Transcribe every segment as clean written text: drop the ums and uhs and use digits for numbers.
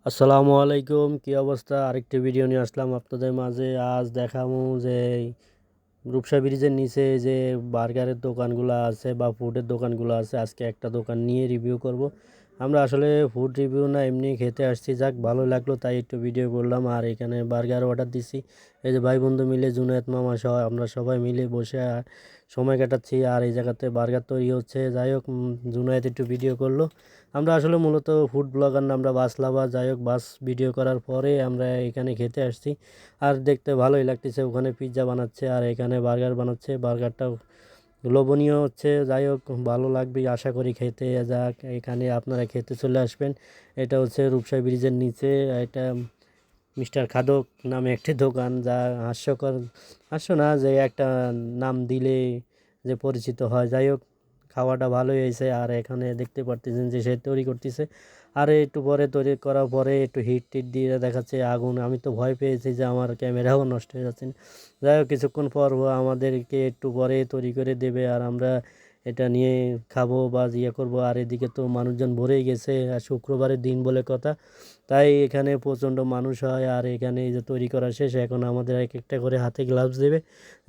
আসসালামু আলাইকুম, কি অবস্থা? আরেকটি ভিডিও নিয়ে আসলাম আপনাদের মাঝে। আজ দেখাবো যে রূপসা ব্রিজের নিচে যে বার্গারের দোকানগুলো আছে বা ফুডের দোকানগুলো আছে, আজকে একটা দোকান নিয়ে রিভিউ করব। আমরা আসলে ফুড রিভিউ না, এমনি খেতে আসছি, যাক ভালো লাগলো তাই একটু ভিডিও করলাম। আর এখানে বার্গার অর্ডার দিছি, এই যে ভাই বন্ধু মিলে জুনায়েদ মামা সহ আমরা সবাই মিলে বসে সময় কাটাচ্ছি। আর এই জায়গাতে বার্গার তৈরি হচ্ছে। যাই হোক, জুনায়েদ একটু ভিডিও করলো। আমরা আসলে মূলত ফুড ব্লগার না, আমরা বাস লাভার। যাই হোক, বাস ভিডিও করার পরে আমরা এখানে খেতে আসছি। আর দেখতে ভালোই লাগতেছে, ওখানে পিৎজা বানাচ্ছে আর এখানে বার্গার বানাচ্ছে। বার্গারটাও লোভনীয় হচ্ছে। যাই হোক, ভালো লাগবে আশা করি খেতে। যাক, এখানে আপনারা খেতে চলে আসবেন। এটা হচ্ছে রূপসা ব্রিজের নিচে। এটা মিস্টার খাদক নামে একটি দোকান, যা হাস্যকর, হাস্য না যে একটা নাম দিলে যে পরিচিত হয়। যাই হোক, খাওয়াটা ভালোই হয়েছে। আর এখানে দেখতে পারতেছেন যে সে তৈরি করতেছে। আর একটু পরে তৈরি করার পরে একটু হিট টিট দিয়ে দেখাচ্ছে আগুন। আমি তো ভয় পেয়েছি যে আমার ক্যামেরাও নষ্ট হয়ে যাচ্ছে। যাই হোক, কিছুক্ষণ পর ও আমাদেরকে একটু পরে তৈরি করে দেবে আর আমরা এটা নিয়ে খাবো বা ইয়ে করবো। আর এদিকে তো মানুষজন ভরেই গেছে, আর শুক্রবারের দিন বলে কথা, তাই এখানে প্রচণ্ড মানুষ হয়। আর এখানে এই যে তৈরি করা শেষ, এখন আমাদের এক একটা করে হাতে গ্লাভস দেবে,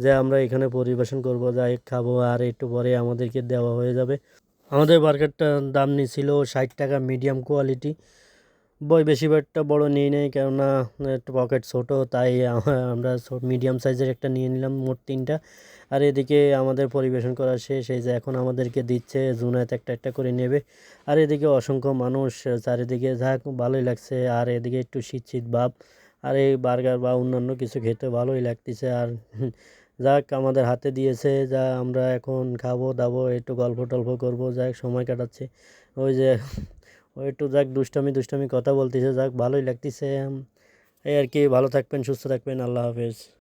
যে আমরা এখানে পরিবেশন করব, যাই খাবো। আর একটু পরে আমাদেরকে দেওয়া হয়ে যাবে। আমাদের বার্গারটার দাম নিছিল 60 টাকা, মিডিয়াম কোয়ালিটি। বেশিরভাগটা বড় নিয়ে নেই, কেননা একটু পকেট ছোটো, তাই আমরা মিডিয়াম সাইজের একটা নিয়ে নিলাম, মোট 3টা। আর এদিকে আমাদের পরিবেশন করা শেষ, এই যে এখন আমাদেরকে দিচ্ছে, জুনায়েত একটা একটা করে নেবে। আর এদিকে অসংখ্য মানুষ চারিদিকে, যাক ভালোই লাগছে। আর এদিকে একটু শীত শীত ভাব। আর এই বার্গার বা অন্যান্য কিছু খেতে ভালোই লাগতেছে। আর যাক, আমাদের হাতে দিয়েছে, যা আমরা এখন খাবো দাবো, একটু গল্প টল্প করবো, যাক সময় কাটাচ্ছে। ওই যে ও একটু যাক দুষ্টামি দুষ্টামি কথা বলতেছে, যাক ভালোই লাগতেছে। এই আর কি, ভালো থাকবেন, সুস্থ থাকবেন, আল্লাহ হাফেজ।